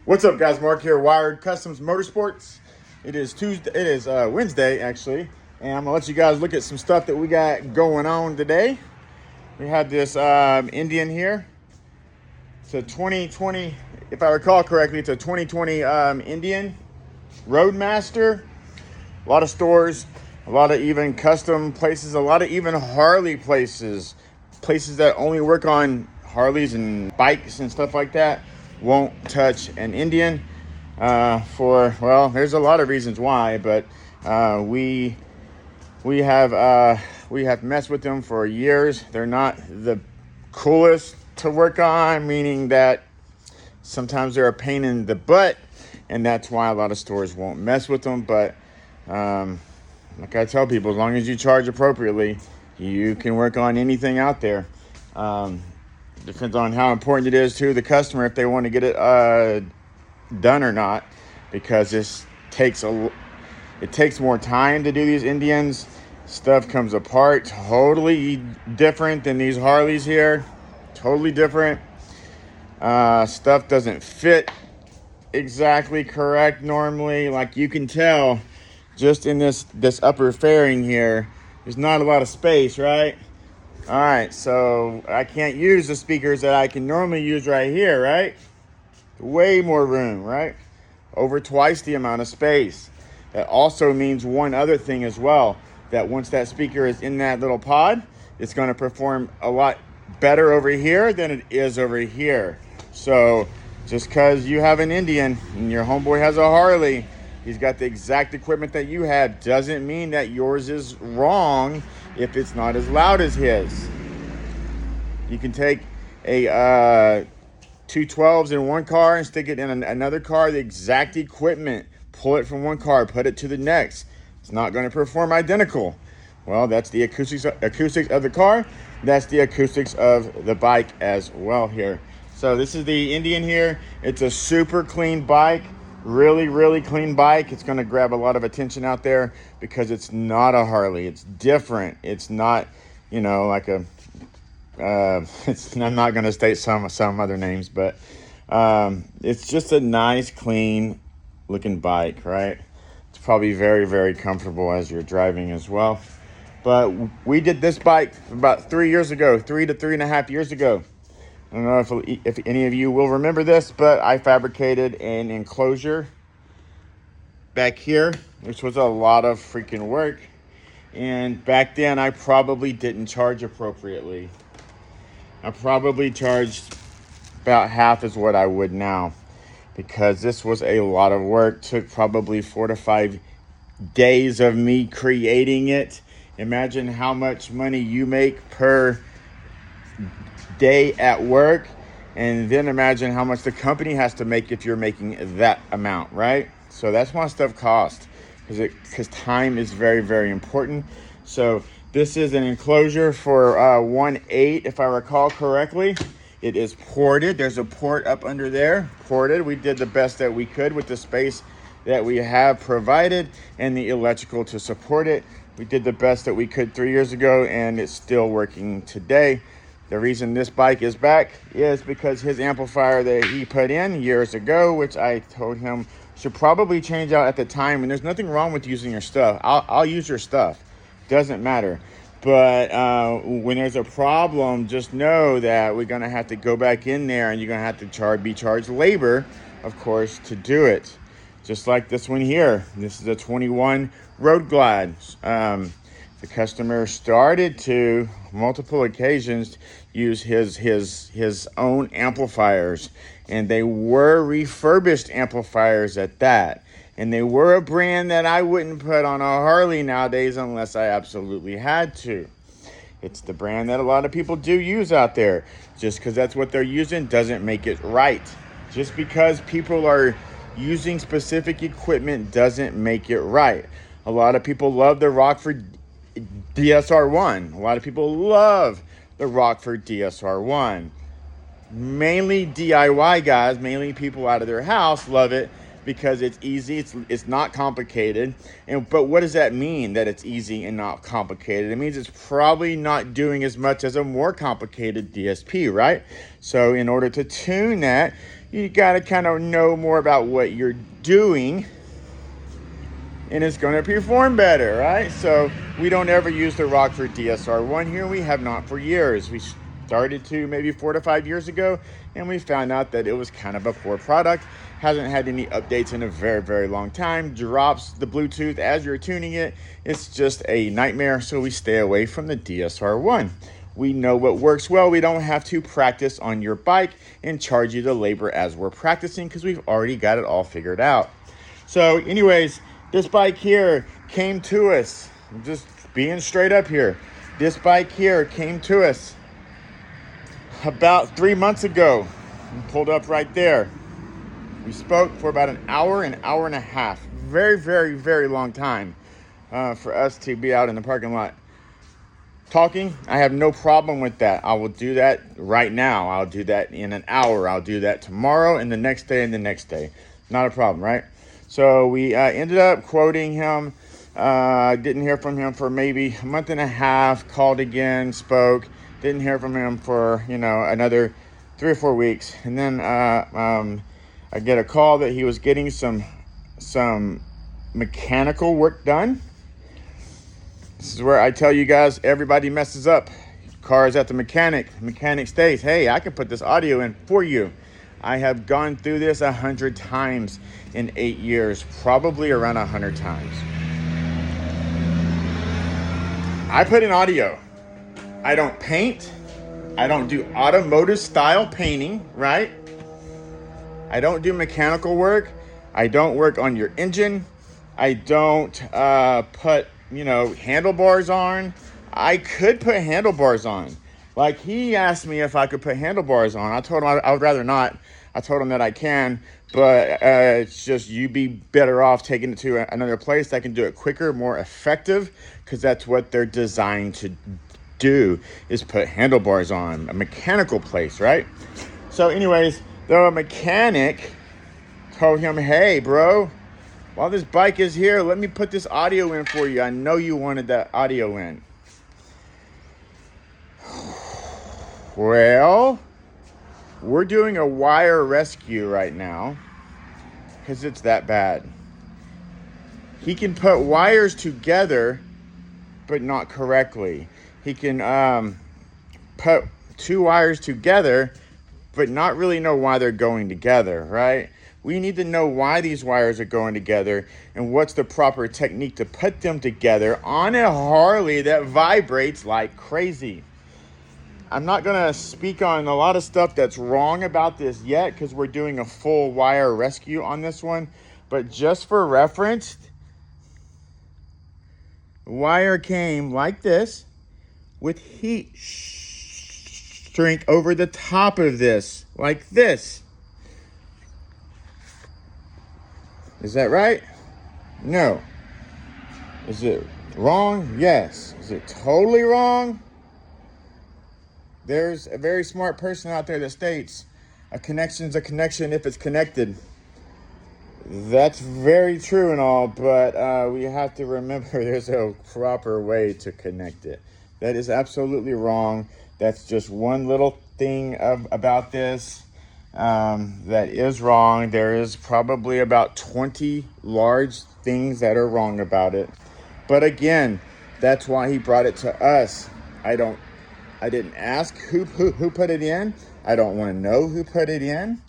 What's up, guys? Mark here, Wired Customs Motorsports. It is Tuesday. It is Wednesday, actually, and I'm gonna let you guys look at some stuff that we got going on today. We have this Indian here. It's a 2020, if I recall correctly, it's a 2020 Indian Roadmaster. A lot of stores, a lot of even custom places, a lot of even Harley places that only work on Harleys and bikes and stuff like that won't touch an Indian well, there's a lot of reasons why, but we have messed with them for years. They're not the coolest to work on, meaning that sometimes they're a pain in the butt, and that's why a lot of stores won't mess with them. But like I tell people, as long as you charge appropriately, you can work on anything out there. Depends on how important it is to the customer if they want to get it done or not, because it takes more time to do these Indians. Stuff comes apart totally different than these Harleys here. Totally different. Stuff doesn't fit exactly correct normally. Like you can tell just in this upper fairing here, there's not a lot of space, right? All right, so I can't use the speakers that I can normally use right here, right? Way more room, right? Over twice the amount of space. That also means one other thing as well, that once that speaker is in that little pod, it's going to perform a lot better over here than it is over here. So just because you have an Indian and your homeboy has a Harley, he's got the exact equipment that you have, doesn't mean that yours is wrong if it's not as loud as his. You can take a 212s in one car and stick it in another car, the exact equipment, pull it from one car, put it to the next. It's not going to perform identical. Well, that's the acoustics of the car. That's the acoustics of the bike as well here. So this is the Indian here. It's a super clean bike. Really, really clean bike. It's going to grab a lot of attention out there because it's not a Harley. It's different. It's not, like a, I'm not going to state some other names, but it's just a nice, clean looking bike, right? It's probably very, very comfortable as you're driving as well. But we did this bike about 3 years ago, 3 to 3.5 years ago. I don't know if any of you will remember this, but I fabricated an enclosure back here, which was a lot of freaking work. And back then, I probably didn't charge appropriately. I probably charged about half as what I would now, because this was a lot of work. Took probably 4 to 5 days of me creating it. Imagine how much money you make per day at work, and then imagine how much the company has to make if you're making that amount, right? So that's why stuff costs, because time is very, very important. So this is an enclosure for 1.8, if I recall correctly. It is ported. There's a port up under there, ported. We did the best that we could with the space that we have provided and the electrical to support it. We did the best that we could 3 years ago, and it's still working today. The reason this bike is back is because his amplifier that he put in years ago, which I told him should probably change out at the time. And there's nothing wrong with using your stuff. I'll use your stuff. Doesn't matter. But when there's a problem, just know that we're going to have to go back in there, and you're going to have to be charged labor, of course, to do it. Just like this one here. This is a 21 Roadglide. The customer started to multiple occasions use his own amplifiers, and they were refurbished amplifiers at that. And they were a brand that I wouldn't put on a Harley nowadays unless I absolutely had to. It's the brand that a lot of people do use out there. Just because that's what they're using doesn't make it right. Just because people are using specific equipment doesn't make it right. A lot of people love the Rockford DSR1. A lot of people love the Rockford DSR1. Mainly DIY guys, mainly people out of their house love it because it's easy, it's not complicated. But what does that mean, that it's easy and not complicated? It means it's probably not doing as much as a more complicated DSP, right? So in order to tune that, you got to kind of know more about what you're doing, and it's going to perform better, right? So we don't ever use the Rockford DSR1 here. We have not for years. We started to maybe 4 to 5 years ago, and we found out that it was kind of a poor product. Hasn't had any updates in a very, very long time. Drops the Bluetooth as you're tuning it. It's just a nightmare, so we stay away from the DSR1. We know what works well. We don't have to practice on your bike and charge you the labor as we're practicing because we've already got it all figured out. So anyways, this bike here came to us. I'm just being straight up here. This bike here came to us about 3 months ago. We pulled up right there. We spoke for about an hour and a half. Very, very, very long time for us to be out in the parking lot talking. I have no problem with that. I will do that right now. I'll do that in an hour. I'll do that tomorrow and the next day and the next day. Not a problem, right? So we ended up quoting him. Didn't hear from him for maybe a month and a half. Called again, spoke. Didn't hear from him for, another 3 or 4 weeks. And then I get a call that he was getting some mechanical work done. This is where I tell you guys, everybody messes up. Car is at the mechanic. Mechanic states, hey, I can put this audio in for you. I have gone through this 100 times in 8 years, probably around 100 times. I put in audio. I don't paint. I don't do automotive style painting, right? I don't do mechanical work. I don't work on your engine. I don't put, handlebars on. I could put handlebars on. Like, he asked me if I could put handlebars on. I told him I would rather not. I told him that I can, but it's just you'd be better off taking it to another place that can do it quicker, more effective, because that's what they're designed to do, is put handlebars on, a mechanical place, right? So anyways, the mechanic told him, hey, bro, while this bike is here, let me put this audio in for you. I know you wanted that audio in. Well, we're doing a wire rescue right now because it's that bad. He can put wires together, but not correctly. He can put 2 wires together, but not really know why they're going together, right? We need to know why these wires are going together and what's the proper technique to put them together on a Harley that vibrates like crazy. I'm not going to speak on a lot of stuff that's wrong about this yet because we're doing a full wire rescue on this one. But just for reference, the wire came like this with heat shrink over the top of this, like this. Is that right? No. Is it wrong? Yes. Is it totally wrong? There's a very smart person out there that states a connection's a connection if it's connected. That's very true and all, but we have to remember there's a proper way to connect it. That is absolutely wrong. That's just one little thing about this that is wrong. There is probably about 20 large things that are wrong about it. But again, that's why he brought it to us. I didn't ask who put it in. I don't want to know who put it in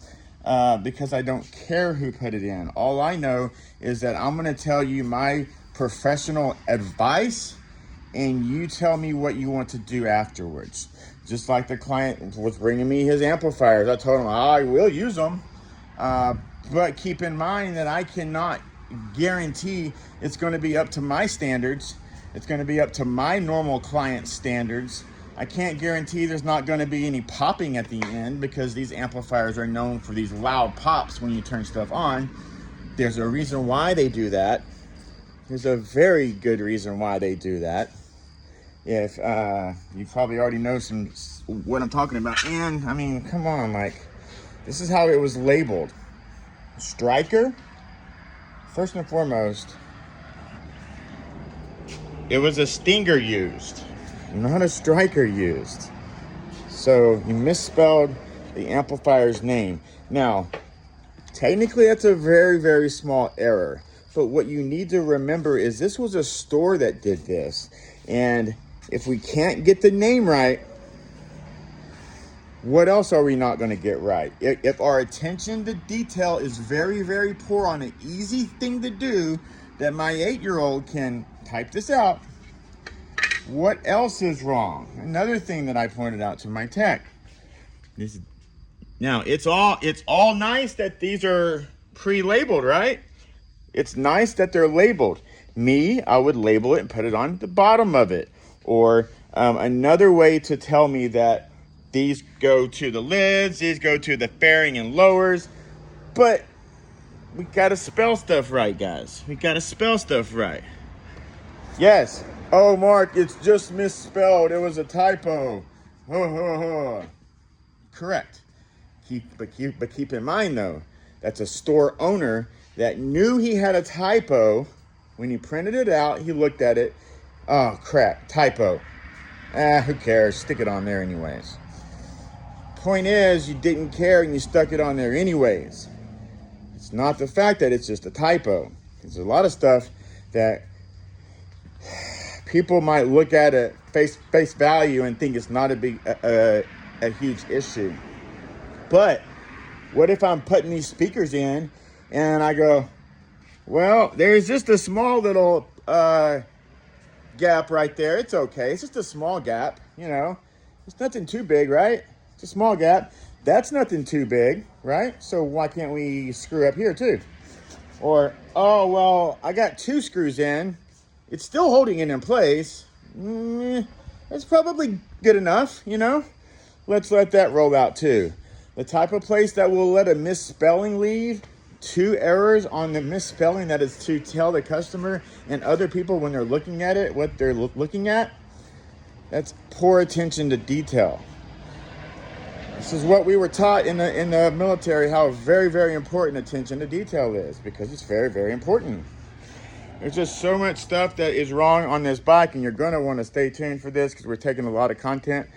because I don't care who put it in. All I know is that I'm going to tell you my professional advice and you tell me what you want to do afterwards. Just like the client was bringing me his amplifiers. I told him I will use them, but keep in mind that I cannot guarantee it's going to be up to my standards. It's going to be up to my normal client standards. I can't guarantee there's not going to be any popping at the end because these amplifiers are known for these loud pops when you turn stuff on. There's a reason why they do that. There's a very good reason why they do that. If you probably already know what I'm talking about. And I mean, come on, like, this is how it was labeled. Striker, first and foremost, it was a Stinger used, not a Striker used. So you misspelled the amplifier's name. Now, technically that's a very, very small error. But what you need to remember is this was a store that did this. And if we can't get the name right, what else are we not going to get right? If our attention to detail is very, very poor on an easy thing to do, that my 8-year-old can type this out, what else is wrong? Another thing that I pointed out to my tech. Now, it's all nice that these are pre-labeled, right? It's nice that they're labeled. Me, I would label it and put it on the bottom of it. Or another way to tell me that these go to the lids, these go to the fairing and lowers. But we gotta spell stuff right, guys. We gotta spell stuff right. Yes. Oh, Mark, it's just misspelled. It was a typo. Correct. But keep in mind, though, that's a store owner that knew he had a typo. When he printed it out, he looked at it. Oh, crap, typo. Who cares? Stick it on there anyways. Point is, you didn't care and you stuck it on there anyways. It's not the fact that it's just a typo. There's a lot of stuff that people might look at it face value and think it's not a huge issue. But what if I'm putting these speakers in and I go, well, there's just a small little gap right there. It's okay. It's just a small gap, you know. It's nothing too big, right? It's a small gap. That's nothing too big, right? So why can't we screw up here too? Or, oh, well, I got 2 screws in. It's still holding it in place. That's probably good enough, you know? Let's let that roll out too. The type of place that will let a misspelling leave 2 errors on the misspelling, that is to tell the customer and other people when they're looking at it what they're looking at. That's poor attention to detail. This is what we were taught in the military, how very, very important attention to detail is, because it's very, very important. There's just so much stuff that is wrong on this bike, and you're going to want to stay tuned for this because we're taking a lot of content.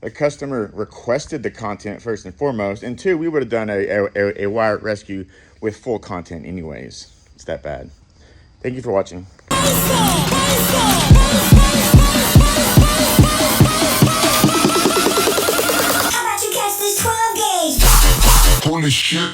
The customer requested the content first and foremost, and 2, we would have done a wire rescue with full content anyways. It's that bad. Thank you for watching. Holy shit.